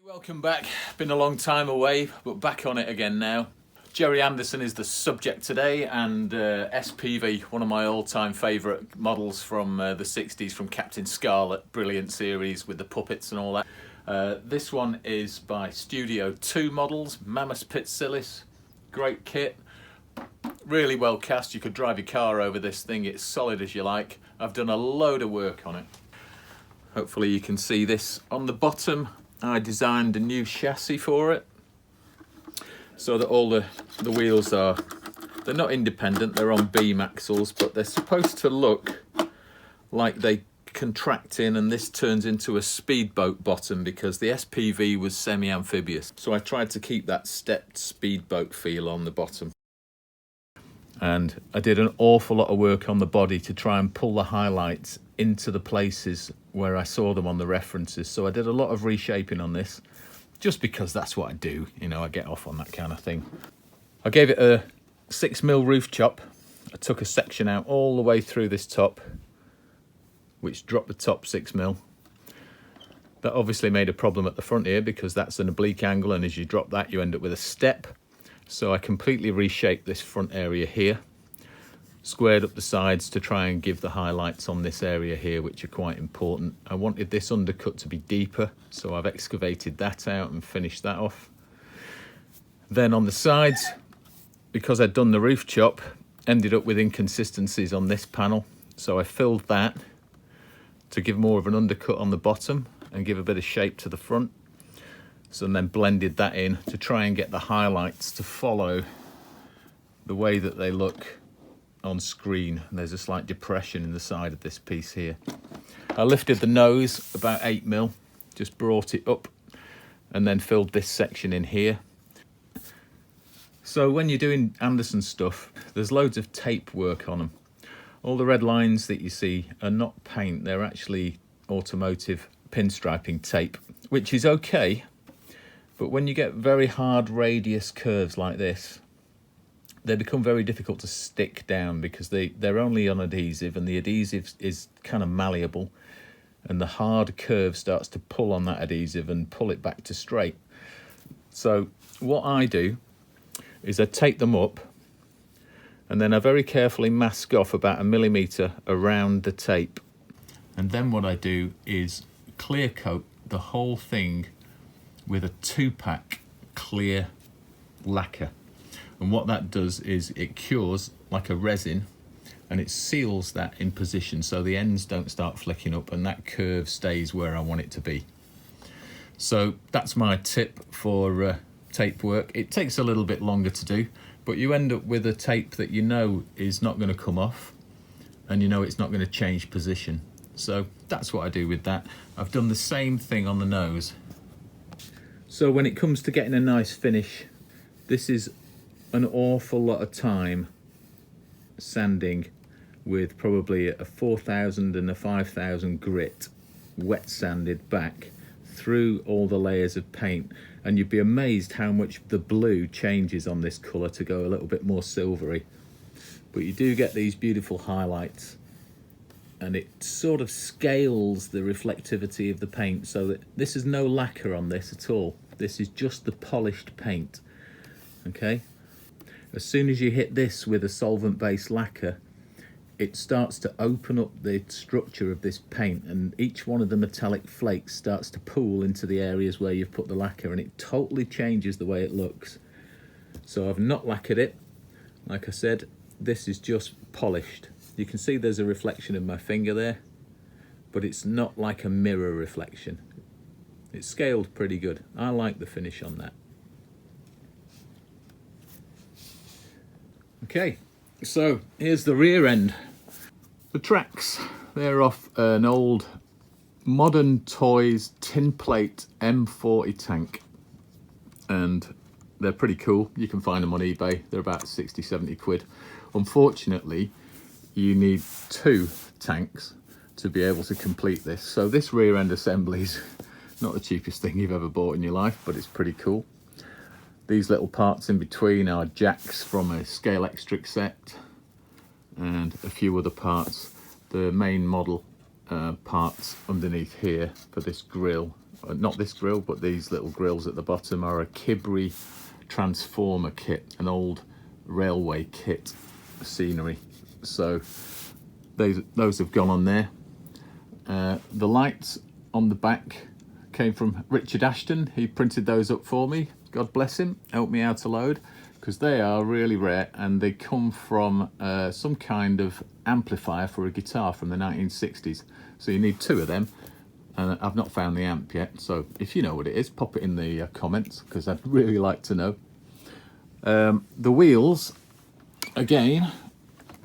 Welcome back. Been a long time away, but back on it again now. Gerry Anderson is the subject today, and SPV, one of my all-time favourite models from the 60s, from Captain Scarlet, brilliant series with the puppets and all that. This one is by Studio 2 Models, Mammoth Pitsillis, great kit, really well cast. You could drive your car over this thing, it's solid as you like. I've done a load of work on it. Hopefully you can see this on the bottom. I designed a new chassis for it so that all the wheels they're not independent, they're on beam axles, but they're supposed to look like they contract in, and this turns into a speedboat bottom because the SPV was semi-amphibious. So I tried to keep that stepped speedboat feel on the bottom. And I did an awful lot of work on the body to try and pull the highlights into the places where I saw them on the references. So I did a lot of reshaping on this, just because that's what I do, you know, I get off on that kind of thing. I gave it a 6mm roof chop. I took a section out all the way through this top, which dropped the top 6mm. That obviously made a problem at the front here because that's an oblique angle, and as you drop that you end up with a step. So I completely reshaped this front area here, squared up the sides to try and give the highlights on this area here, which are quite important. I wanted this undercut to be deeper, so I've excavated that out and finished that off. Then on the sides, because I'd done the roof chop, ended up with inconsistencies on this panel, so I filled that to give more of an undercut on the bottom and give a bit of shape to the front. So then blended that in to try and get the highlights to follow the way that they look on screen. There's a slight depression in the side of this piece here. I lifted the nose about 8mm, just brought it up and then filled this section in here. So when you're doing Anderson stuff, there's loads of tape work on them. All the red lines that you see are not paint, they're actually automotive pinstriping tape, which is okay. But when you get very hard radius curves like this, they become very difficult to stick down because they're only on adhesive, and the adhesive is kind of malleable, and the hard curve starts to pull on that adhesive and pull it back to straight. So what I do is I tape them up, and then I very carefully mask off about 1mm around the tape. And then what I do is clear coat the whole thing with a 2-pack clear lacquer. And what that does is it cures like a resin, and it seals that in position so the ends don't start flicking up and that curve stays where I want it to be. So that's my tip for tape work. It takes a little bit longer to do, but you end up with a tape that you know is not going to come off, and you know it's not going to change position. So that's what I do with that. I've done the same thing on the nose. So when it comes to getting a nice finish, this is an awful lot of time sanding with probably a 4000 and a 5000 grit, wet sanded back through all the layers of paint, and you'd be amazed how much the blue changes on this colour to go a little bit more silvery. But you do get these beautiful highlights, and it sort of scales the reflectivity of the paint, so that this is no lacquer on this at all. This is just the polished paint, okay? As soon as you hit this with a solvent-based lacquer, it starts to open up the structure of this paint, and each one of the metallic flakes starts to pool into the areas where you've put the lacquer, and it totally changes the way it looks. So I've not lacquered it. Like I said, this is just polished. You can see there's a reflection of my finger there, but it's not like a mirror reflection. It's scaled pretty good. I like the finish on that. Okay, so here's the rear end. The tracks, they're off an old Modern Toys tin plate M40 tank, and they're pretty cool. You can find them on eBay. They're about 60, 70 quid. Unfortunately, you need 2 tanks to be able to complete this. So this rear end assembly is not the cheapest thing you've ever bought in your life, but it's pretty cool. These little parts in between are jacks from a scale extric set and a few other parts. The main model parts underneath here for this grille not this grill, but these little grills at the bottom are a Kibri transformer kit, an old railway kit scenery. So those have gone on there. The lights on the back came from Richard Ashton. He printed those up for me. God bless him, helped me out a load, because they are really rare and they come from some kind of amplifier for a guitar from the 1960s. So you need 2 of them. I've not found the amp yet, so if you know what it is, pop it in the comments, because I'd really like to know. The wheels, again,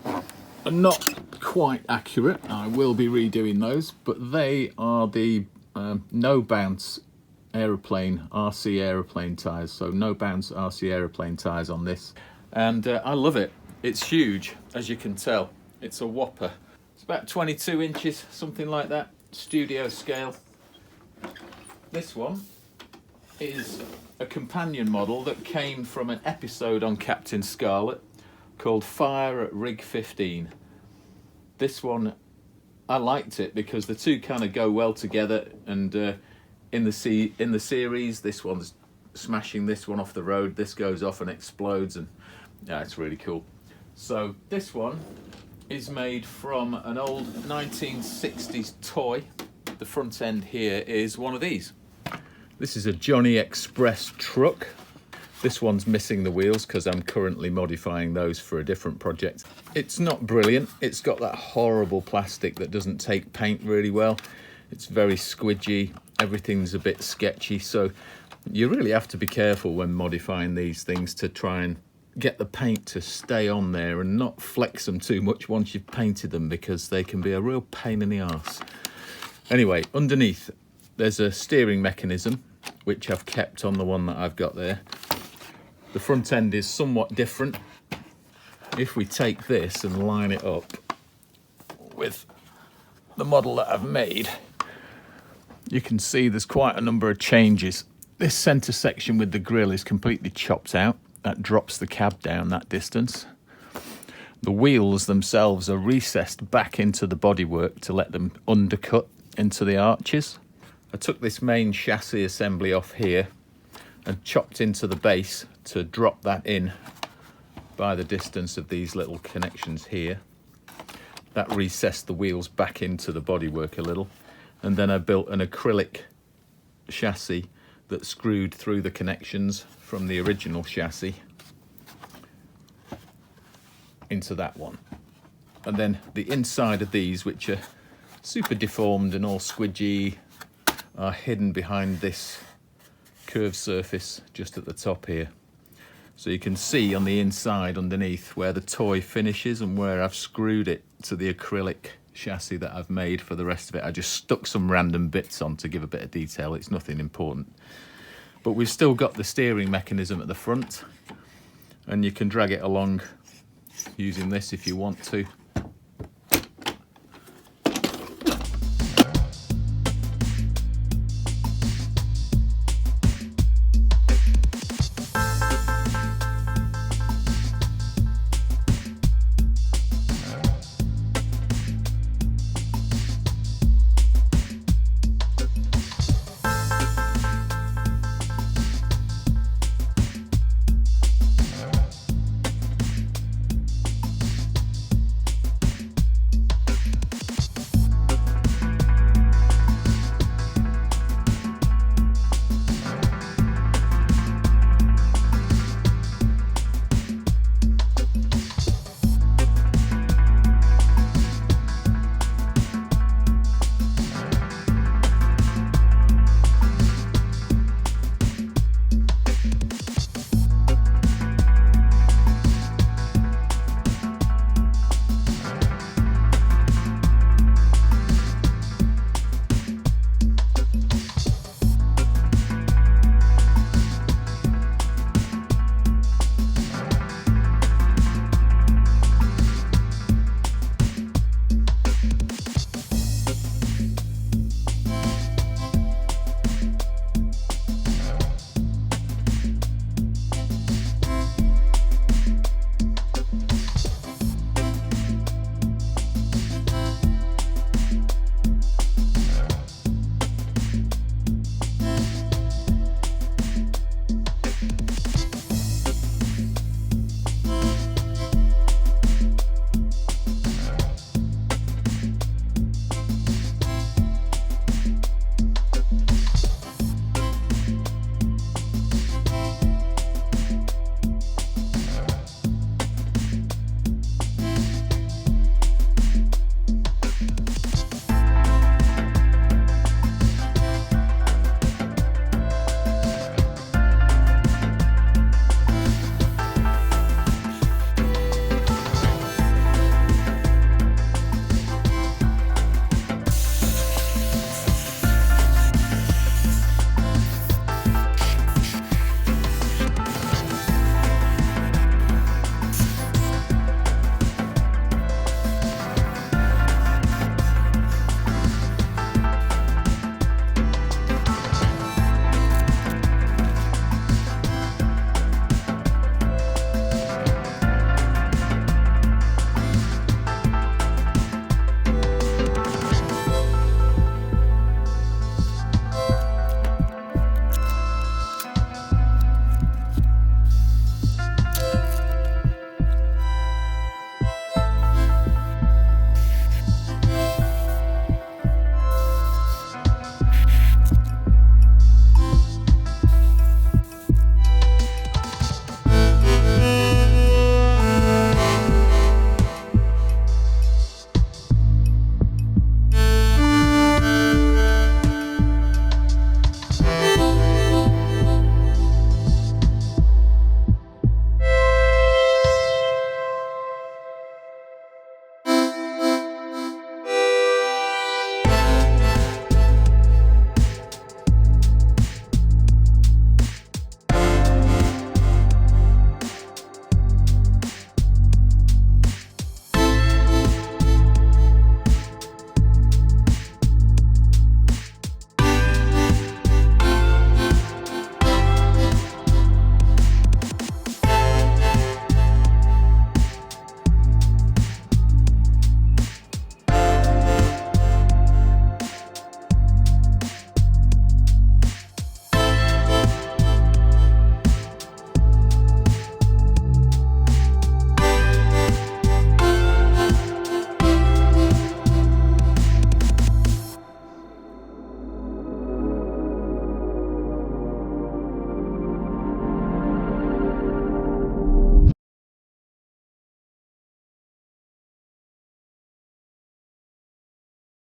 are not quite accurate. I will be redoing those, but they are the no bounce aeroplane, RC aeroplane tyres. So no bounce RC aeroplane tyres on this. And I love it. It's huge, as you can tell. It's a whopper. It's about 22 inches, something like that. Studio scale. This one is a companion model that came from an episode on Captain Scarlet called Fire at Rig 15. This one, I liked it because the two kind of go well together, and in the series, this one's smashing this one off the road, this goes off and explodes, and yeah, it's really cool. So this one is made from an old 1960s toy. The front end here is one of these. This is a Johnny Express truck. This one's missing the wheels because I'm currently modifying those for a different project. It's not brilliant. It's got that horrible plastic that doesn't take paint really well. It's very squidgy. Everything's a bit sketchy. So you really have to be careful when modifying these things to try and get the paint to stay on there and not flex them too much once you've painted them, because they can be a real pain in the arse. Anyway, underneath there's a steering mechanism which I've kept on the one that I've got there. The front end is somewhat different. If we take this and line it up with the model that I've made, you can see there's quite a number of changes. This centre section with the grille is completely chopped out. That drops the cab down that distance. The wheels themselves are recessed back into the bodywork to let them undercut into the arches. I took this main chassis assembly off here and chopped into the base to drop that in by the distance of these little connections here. That recessed the wheels back into the bodywork a little, and then I built an acrylic chassis that screwed through the connections from the original chassis into that one. And then the inside of these, which are super deformed and all squidgy, are hidden behind this curved surface just at the top here. So you can see on the inside underneath where the toy finishes and where I've screwed it to the acrylic chassis that I've made for the rest of it. I just stuck some random bits on to give a bit of detail. It's nothing important. But we've still got the steering mechanism at the front, and you can drag it along using this if you want to.